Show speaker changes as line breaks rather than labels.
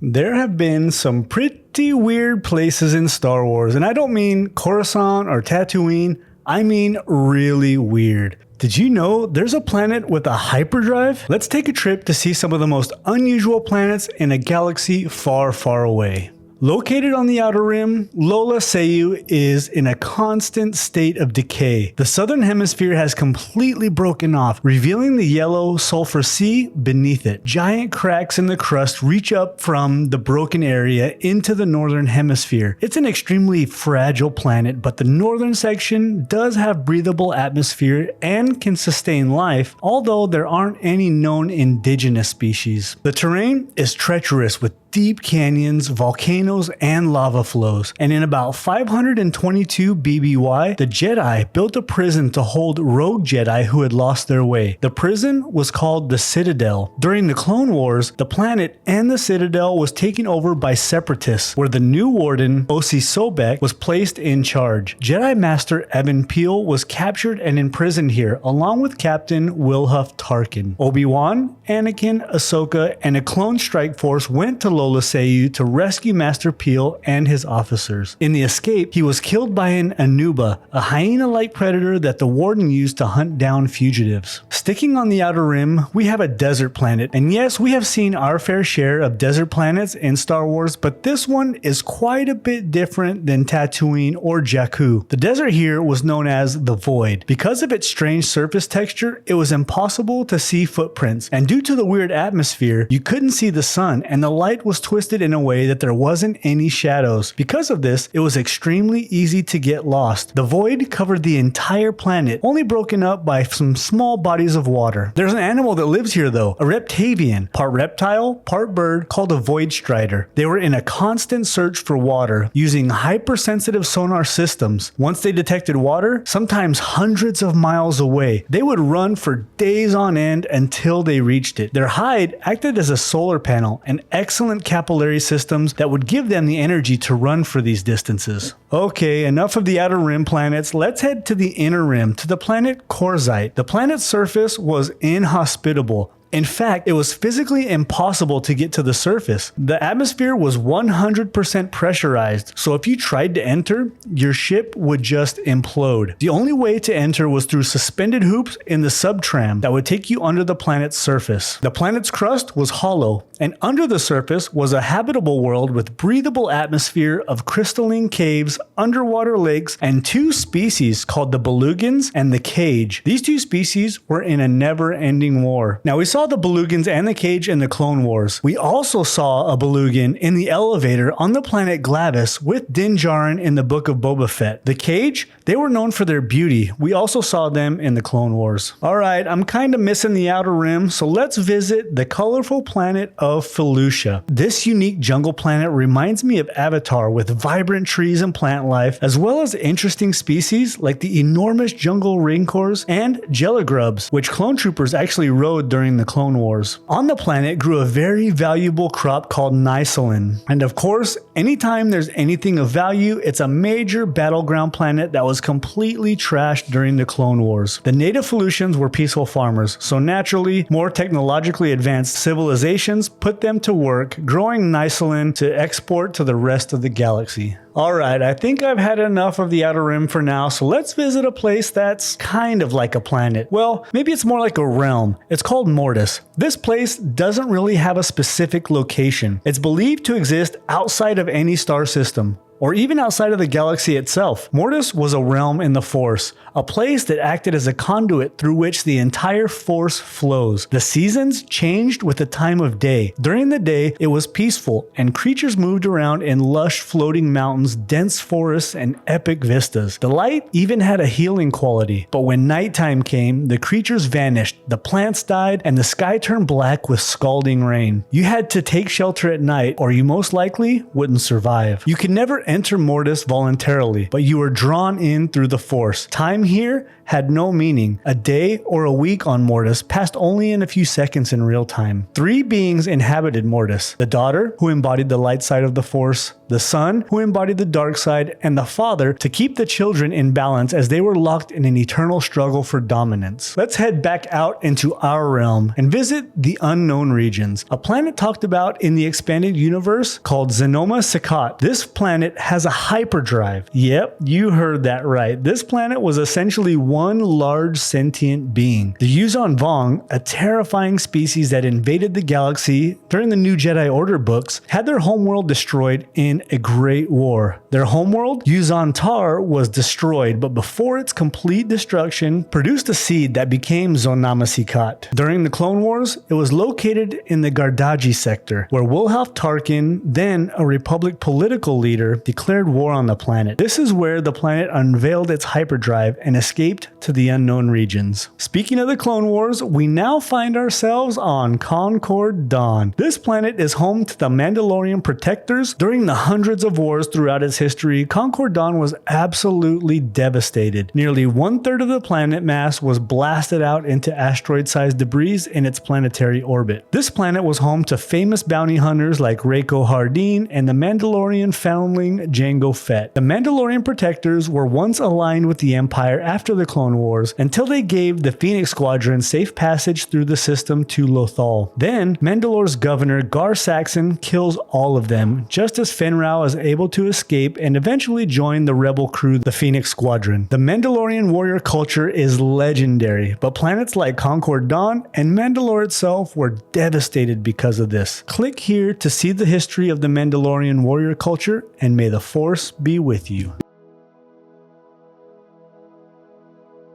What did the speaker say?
There have been some pretty weird places in Star Wars, and I don't mean Coruscant or Tatooine, I mean really weird. Did you know there's a planet with a hyperdrive? Let's take a trip to see some of the most unusual planets in a galaxy far, far away. Located on the outer rim, Loloseiyu is in a constant state of decay. The southern hemisphere has completely broken off, revealing the yellow sulfur sea beneath it. Giant cracks in the crust reach up from the broken area into the northern hemisphere. It's an extremely fragile planet, but the northern section does have breathable atmosphere and can sustain life, although there aren't any known indigenous species. The terrain is treacherous with deep canyons, volcanoes, and lava flows. And in about 522 BBY, the Jedi built a prison to hold rogue Jedi who had lost their way. The prison was called the Citadel. During the Clone Wars, the planet and the Citadel was taken over by separatists, where the new warden, Osi Sobek, was placed in charge. Jedi Master Evan Peel was captured and imprisoned here, along with Captain Wilhuff Tarkin. Obi-Wan, Anakin, Ahsoka, and a clone strike force went to Loloseiyu to rescue Master Peel and his officers. In the escape, he was killed by an Anuba, a hyena-like predator that the warden used to hunt down fugitives. Sticking on the outer rim, we have a desert planet, and yes, we have seen our fair share of desert planets in Star Wars, but this one is quite a bit different than Tatooine or Jakku. The desert here was known as the Void. Because of its strange surface texture, it was impossible to see footprints, and due to the weird atmosphere, you couldn't see the sun, and the light was twisted in a way that there wasn't any shadows. Because of this, it was extremely easy to get lost. The Void covered the entire planet, only broken up by some small bodies of water. There's an animal that lives here though, a Reptavian, part reptile, part bird, called a Void Strider. They were in a constant search for water, using hypersensitive sonar systems. Once they detected water, sometimes hundreds of miles away, they would run for days on end until they reached it. Their hide acted as a solar panel, an excellent capillary systems that would give them the energy to run for these distances. Okay, enough of the outer rim planets, let's head to the inner rim, to the planet Corzite. The planet's surface was inhospitable. In fact, it was physically impossible to get to the surface. The atmosphere was 100% pressurized, so if you tried to enter, your ship would just implode. The only way to enter was through suspended hoops in the subtram that would take you under the planet's surface. The planet's crust was hollow, and under the surface was a habitable world with breathable atmosphere of crystalline caves, underwater lakes, and two species called the Belugans and the Cage. These two species were in a never-ending war. Now, we saw the Belugans and the Cage in the Clone Wars. We also saw a Belugan in the elevator on the planet Glavis with Din Djarin in the Book of Boba Fett. The Cage, they were known for their beauty. We also saw them in the Clone Wars. Alright, I'm kinda missing the outer rim, so let's visit the colorful planet of Felucia. This unique jungle planet reminds me of Avatar with vibrant trees and plant life, as well as interesting species like the enormous jungle rancors and Jelligrubs, which clone troopers actually rode during the Clone Wars. On the planet grew a very valuable crop called Nicelin. And of course, anytime there's anything of value, it's a major battleground planet that was completely trashed during the Clone Wars. The native Felucians were peaceful farmers, so naturally, more technologically advanced civilizations put them to work growing Nicelin to export to the rest of the galaxy. Alright, I think I've had enough of the outer rim for now, so let's visit a place that's kind of like a planet. Well, maybe it's more like a realm. It's called Mortis. This place doesn't really have a specific location. It's believed to exist outside of any star system, or even outside of the galaxy itself. Mortis was a realm in the Force, a place that acted as a conduit through which the entire Force flows. The seasons changed with the time of day. During the day, it was peaceful, and creatures moved around in lush floating mountains, dense forests, and epic vistas. The light even had a healing quality, but when nighttime came, the creatures vanished, the plants died, and the sky turned black with scalding rain. You had to take shelter at night, or you most likely wouldn't survive. You could never enter Mortis voluntarily, but you were drawn in through the Force. Time here had no meaning. A day or a week on Mortis passed only in a few seconds in real time. 3 beings inhabited Mortis: the daughter, who embodied the light side of the Force, the the son, who embodied the dark side, and the father to keep the children in balance as they were locked in an eternal struggle for dominance. Let's head back out into our realm and visit the unknown regions, a planet talked about in the expanded universe called Zonoma. This planet has a hyperdrive. Yep, you heard that right. This planet was essentially one large sentient being. The Yuzon Vong, a terrifying species that invaded the galaxy during the New Jedi Order books, had their homeworld destroyed in a great war. Their homeworld, Yuzon Tar, was destroyed, but before its complete destruction, produced a seed that became Zonoma. During the Clone Wars, it was located in the Gardaji sector, where Wilhelm Tarkin, then a Republic political leader, declared war on the planet. This is where the planet unveiled its hyperdrive and escaped to the unknown regions. Speaking of the Clone Wars, we now find ourselves on Concord Dawn. This planet is home to the Mandalorian protectors. During the hundreds of wars throughout its history, Concord Dawn was absolutely devastated. Nearly 1/3 of the planet mass was blasted out into asteroid-sized debris in its planetary orbit. This planet was home to famous bounty hunters like Rako Hardeen and the Mandalorian foundling Jango Fett. The Mandalorian protectors were once aligned with the Empire after the Clone Wars until they gave the Phoenix Squadron safe passage through the system to Lothal. Then, Mandalore's governor Gar Saxon kills all of them, just as Fenn Rau is able to escape and eventually join the rebel crew, the Phoenix Squadron. The Mandalorian warrior culture is legendary, but planets like Concord Dawn and Mandalore itself were devastated because of this. Click here to see the history of the Mandalorian warrior culture, and may the Force be with you.